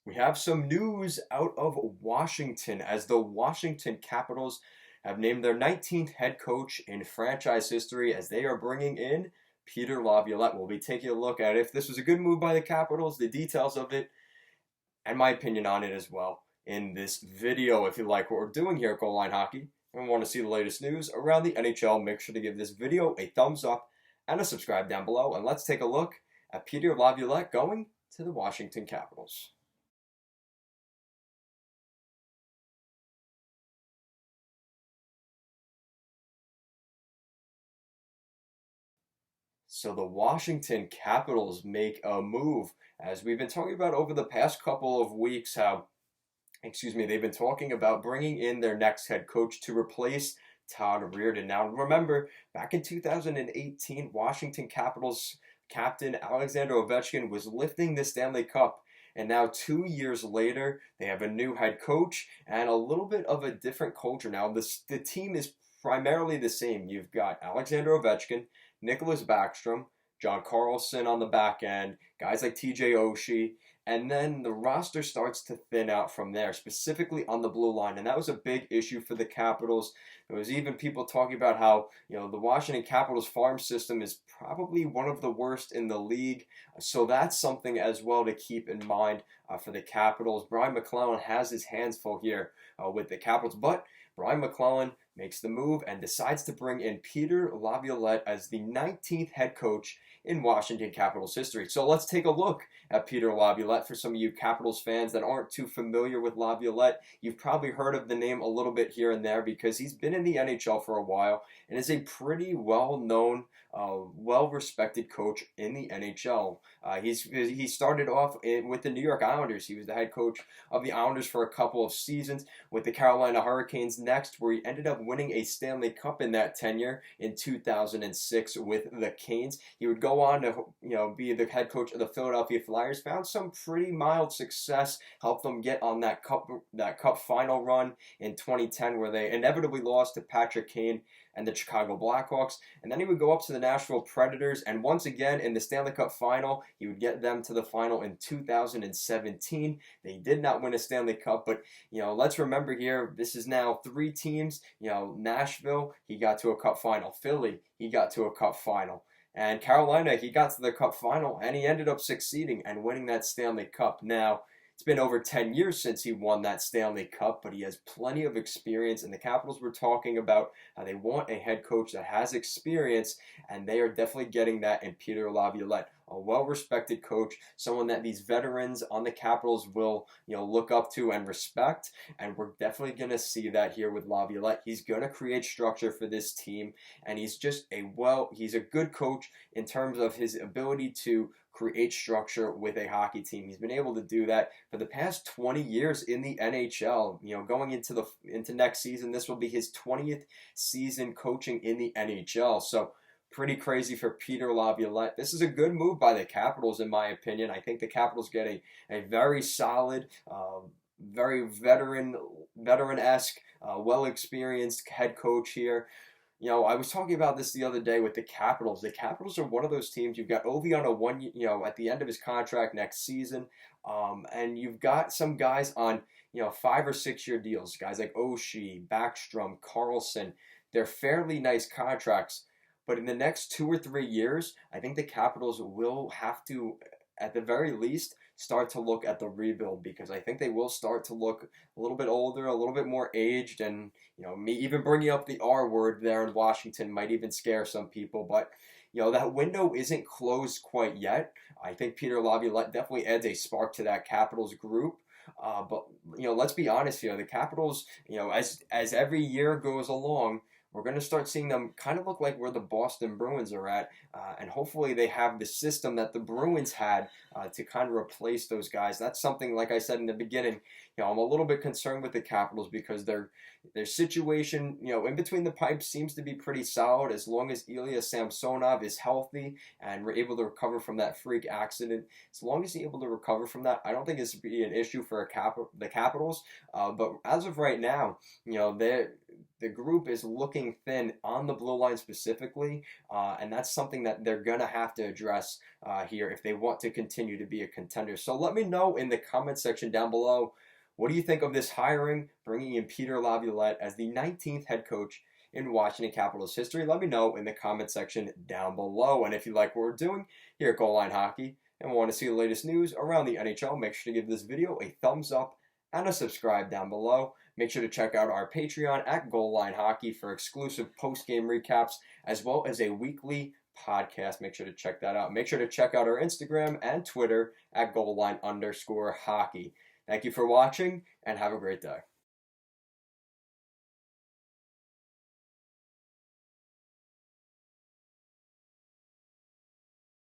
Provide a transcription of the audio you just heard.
We have some news out of Washington as the Washington Capitals have named their 19th head coach in franchise history as they are bringing in Peter Laviolette. We'll be taking a look at if this was a good move by the Capitals, the details of it, and my opinion on it as well in this video. If you like what we're doing here at Goal Line Hockey and want to see the latest news around the NHL, make sure to give this video a thumbs up and a subscribe down below. And let's take a look at Peter Laviolette going to the Washington Capitals. So the Washington Capitals make a move, as we've been talking about over the past couple of weeks, they've been talking about bringing in their next head coach to replace Todd Reirden. Now, remember, back in 2018, Washington Capitals captain Alexander Ovechkin was lifting the Stanley Cup. And now 2 years later, they have a new head coach and a little bit of a different culture. Now, the team is primarily the same. You've got Alexander Ovechkin, Nicholas Backstrom, John Carlson on the back end, guys like TJ Oshie, and then the roster starts to thin out from there, specifically on the blue line. And that was a big issue for the Capitals. There was even people talking about how, the Washington Capitals farm system is probably one of the worst in the league. So that's something as well to keep in mind for the Capitals. Brian McClellan has his hands full here with the Capitals, but Brian McClellan makes the move and decides to bring in Peter Laviolette as the 19th head coach in Washington Capitals history. So let's take a look at Peter Laviolette. For some of you Capitals fans that aren't too familiar with Laviolette, you've probably heard of the name a little bit here and there because he's been in the NHL for a while and is a pretty well-known, well-respected coach in the NHL. He started off with the New York Islanders. He was the head coach of the Islanders for a couple of seasons with the Carolina Hurricanes next, where he ended up winning a Stanley Cup in that tenure in 2006 with the Canes. He would go on to be the head coach of the Philadelphia Flyers. Found some pretty mild success, helped them get on that cup final run in 2010, where they inevitably lost to Patrick Kane and the Chicago Blackhawks. And then he would go up to the Nashville Predators, and once again in the Stanley Cup final, he would get them to the final in 2017. They did not win a Stanley Cup, but let's remember here, this is now three teams. Nashville, he got to a cup final. Philly, he got to a cup final. And Carolina, he got to the cup final, and he ended up succeeding and winning that Stanley Cup. Now, it's been over 10 years since he won that Stanley Cup, but he has plenty of experience, and the Capitals were talking about how they want a head coach that has experience, and they are definitely getting that in Peter Laviolette, a well-respected coach, someone that these veterans on the Capitals will, look up to and respect, and we're definitely going to see that here with Laviolette. He's going to create structure for this team, and he's a good coach in terms of his ability to create structure with a hockey team. He's been able to do that for the past 20 years in the NHL. Going into next season, this will be his 20th season coaching in the NHL. So pretty crazy for Peter Laviolette. This is a good move by the Capitals, in my opinion. I think the Capitals get a very solid, very veteran-esque, well-experienced head coach here. I was talking about this the other day with the Capitals. The Capitals are one of those teams. You've got Ovi on at the end of his contract next season, and you've got some guys on 5 or 6 year deals. Guys like Oshie, Backstrom, Carlson. They're fairly nice contracts, but in the next 2 or 3 years, I think the Capitals will have to, at the very least, start to look at the rebuild, because I think they will start to look a little bit older, a little bit more aged, and me even bringing up the R word there in Washington might even scare some people, but that window isn't closed quite yet. I think Peter Laviolette definitely adds a spark to that Capitals group. But let's be honest here, the Capitals, as every year goes along, we're going to start seeing them kind of look like where the Boston Bruins are at, and hopefully they have the system that the Bruins had to kind of replace those guys. That's something, like I said in the beginning, I'm a little bit concerned with the Capitals because their situation, in between the pipes seems to be pretty solid as long as Ilya Samsonov is healthy and we're able to recover from that freak accident. As long as he's able to recover from that, I don't think it's be an issue for the Capitals. But as of right now, the group is looking stretching thin on the blue line specifically, and that's something that they're going to have to address here if they want to continue to be a contender. So let me know in the comment section down below, what do you think of this hiring, bringing in Peter Laviolette as the 19th head coach in Washington Capitals history? Let me know in the comment section down below. And if you like what we're doing here at Goal Line Hockey and want to see the latest news around the NHL, make sure to give this video a thumbs up and a subscribe down below. Make sure to check out our Patreon at Goal Line Hockey for exclusive post-game recaps as well as a weekly podcast. Make sure to check that out. Make sure to check out our Instagram and Twitter at goalline_hockey. Thank you for watching and have a great day.